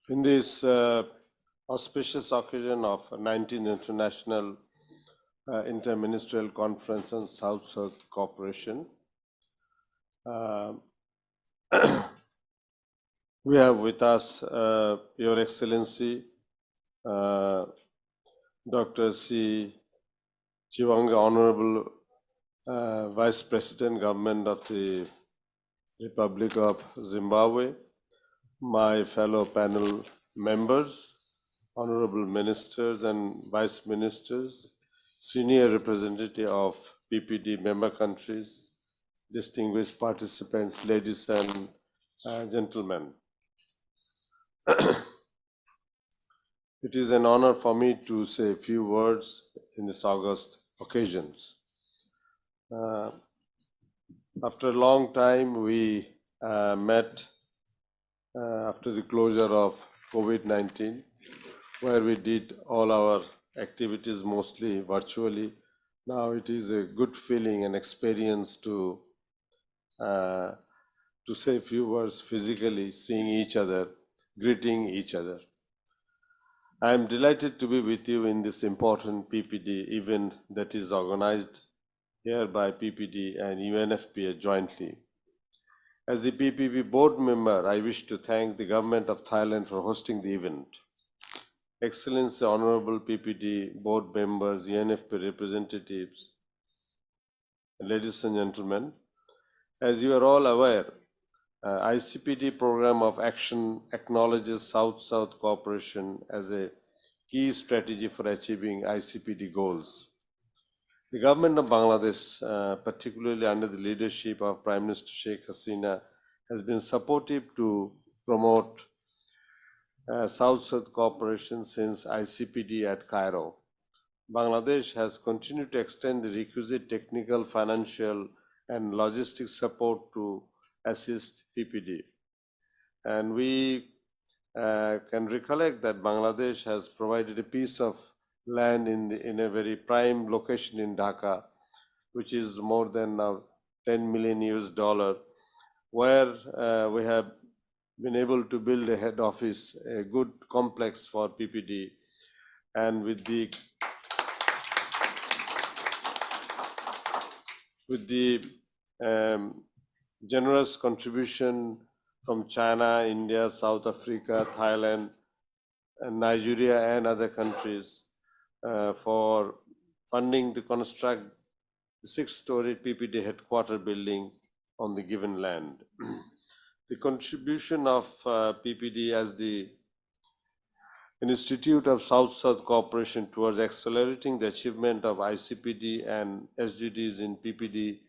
In this auspicious occasion of 19th International Interministerial Conference on South-South Cooperation, we have with us Your Excellency Dr. C. Chivanga, Honorable Vice President, Government of the Republic of Zimbabwe, my fellow panel members, honorable ministers and vice ministers, senior representative of PPD member countries, distinguished participants, ladies and gentlemen. It is an honor for me to say a few words in this August occasions. After a long time, we met after the closure of COVID-19, where we did all our activities mostly virtually. Now it is a good feeling and experience to say a few words physically, seeing each other, greeting each other. I am delighted to be with you in this important PPD event that is organized here by PPD and UNFPA jointly. As the PPP board member, I wish to thank the government of Thailand for hosting the event. Excellency, honorable PPD board members, UNFPA representatives, ladies and gentlemen, as you are all aware, ICPD program of action acknowledges South-South cooperation as a key strategy for achieving ICPD goals. The government of Bangladesh, particularly under the leadership of Prime Minister Sheikh Hasina, has been supportive to promote South-South cooperation since ICPD at Cairo. Bangladesh has continued to extend the requisite technical, financial, and logistic support to assist PPD. And we can recollect that Bangladesh has provided a piece of land in a very prime location in Dhaka, which is more than now $10 million US, where we have been able to build a head office, a good complex for PPD, and with the generous contribution from China, India, South Africa, Thailand, and Nigeria, and other countries for funding to construct the 6-story PPD headquarter building on the given land. The contribution of PPD as the Institute of South-South Cooperation towards accelerating the achievement of ICPD and SDGs in PPD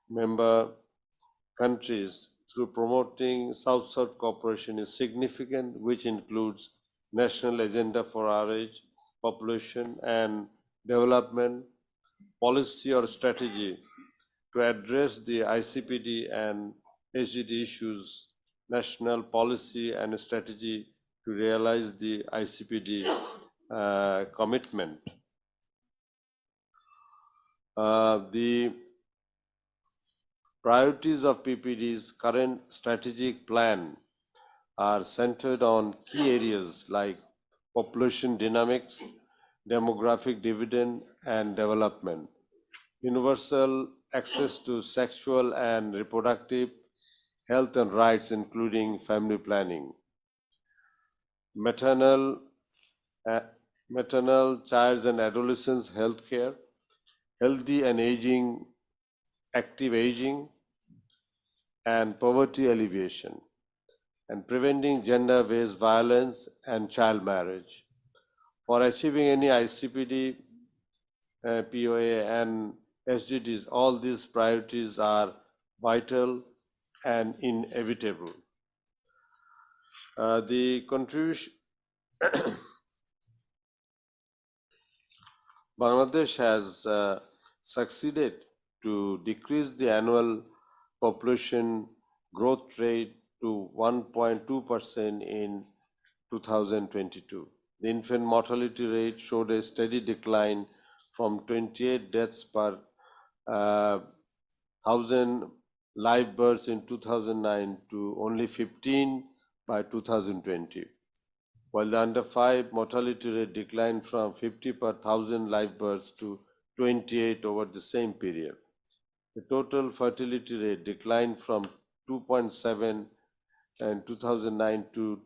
member countries through promoting South-South cooperation is significant, which includes National Agenda for RH, Population and Development, policy or strategy to address the ICPD and SDG issues, national policy and strategy to realize the ICPD commitment. The priorities of PPD's current strategic plan are centered on key areas like population dynamics, demographic dividend, and development, universal access to sexual and reproductive health and rights, including family planning, maternal, child and adolescents health care, healthy and aging, active aging, and poverty alleviation, and preventing gender-based violence and child marriage. For achieving any ICPD, POA, and SDGs, all these priorities are vital and inevitable. The contribution Bangladesh has succeeded to decrease the annual population growth rate to 1.2% in 2022. The infant mortality rate showed a steady decline from 28 deaths per 1,000 live births in 2009 to only 15 by 2020. while the under 5 mortality rate declined from 50 per 1,000 live births to 28 over the same period. The total fertility rate declined from 2.7 in 2009 to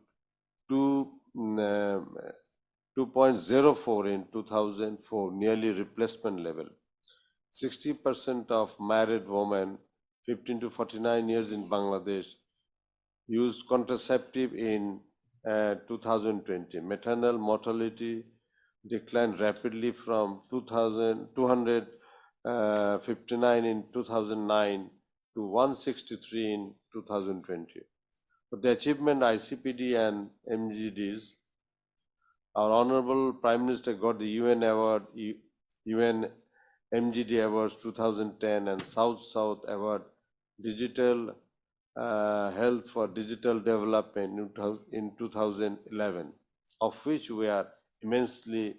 2.04 in 2004, nearly replacement level. 60% of married women 15 to 49 years in Bangladesh used contraceptive in 2020. Maternal mortality declined rapidly from 259 in 2009 to 163 in 2020. For the achievement ICPD and MGDs, our Honorable Prime Minister got the UN Award, UN MGD Awards 2010 and South-South Award Digital Health for Digital Development in 2011, of which we are immensely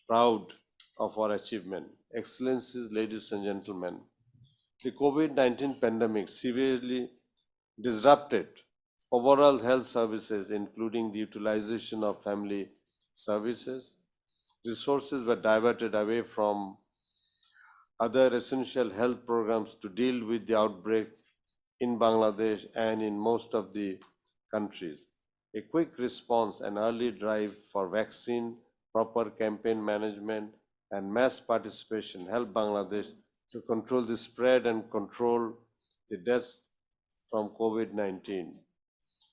proud of our achievement. Excellencies, ladies and gentlemen, the COVID-19 pandemic severely disrupted overall health services, including the utilization of family services. Resources were diverted away from other essential health programs to deal with the outbreak in Bangladesh and in most of the countries. A quick response and early drive for vaccine, proper campaign management, and mass participation helped Bangladesh to control the spread and control the deaths from COVID-19.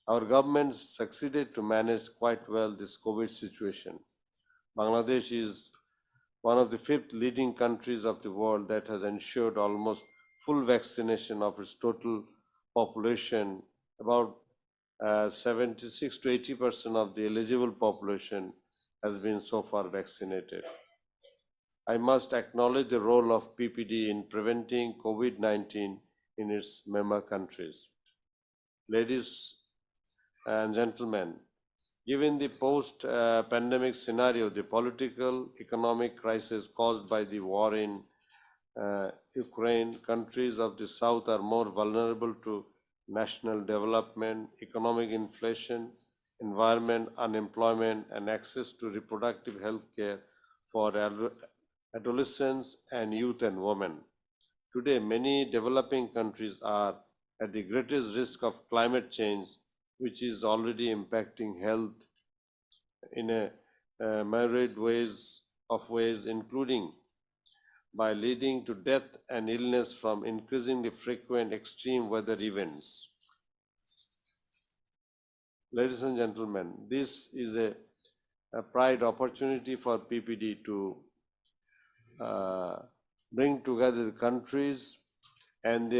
Our government succeeded to manage quite well this COVID situation. Bangladesh is one of the 5th leading countries of the world that has ensured almost full vaccination of its total population. About 76 to 80% of the eligible population has been so far vaccinated. I must acknowledge the role of PPD in preventing COVID-19 in its member countries. Ladies and gentlemen, given the post-pandemic scenario, the political, economic crisis caused by the war in Ukraine, countries of the South are more vulnerable to national development, economic inflation, environment, unemployment, and access to reproductive health care for adolescents and youth and women. Today, many developing countries are at the greatest risk of climate change, which is already impacting health in a myriad ways, including by leading to death and illness from increasingly frequent extreme weather events. Ladies and gentlemen, this is a pride opportunity for PPD to bring together the countries and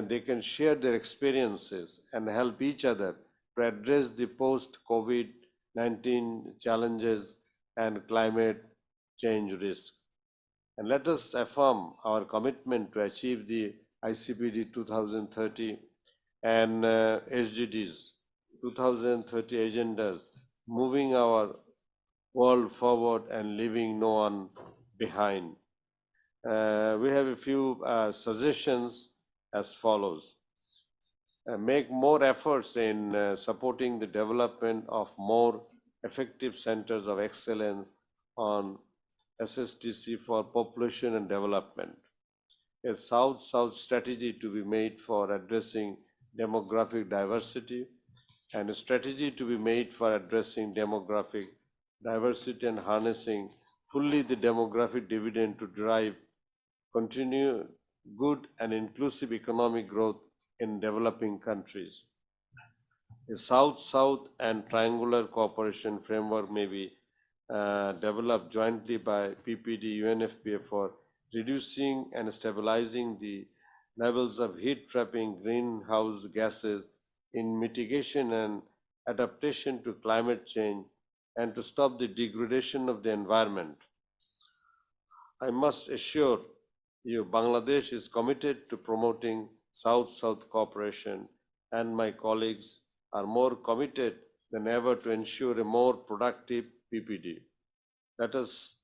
they can share their experiences and help each other to address the post-COVID-19 challenges and climate change risk. And let us affirm our commitment to achieve the ICPD 2030 and SDGs 2030 agendas, moving our world forward and leaving no one behind. We have a few suggestions as follows. Make more efforts in supporting the development of more effective centers of excellence on SSTC for population and development. A South-South strategy to be made for addressing demographic diversity and a strategy to be made for addressing demographic diversity and harnessing fully the demographic dividend to drive continued good and inclusive economic growth in developing countries. A South-South and triangular cooperation framework may be developed jointly by PPD UNFPA for reducing and stabilizing the levels of heat-trapping greenhouse gases in mitigation and adaptation to climate change and to stop the degradation of the environment. I must assure you, Bangladesh is committed to promoting South-South cooperation, and my colleagues are more committed than ever to ensure a more productive PPD. Let us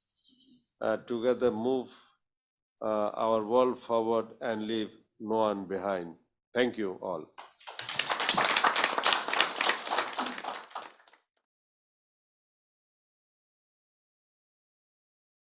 together move our world forward and leave no one behind. Thank you all.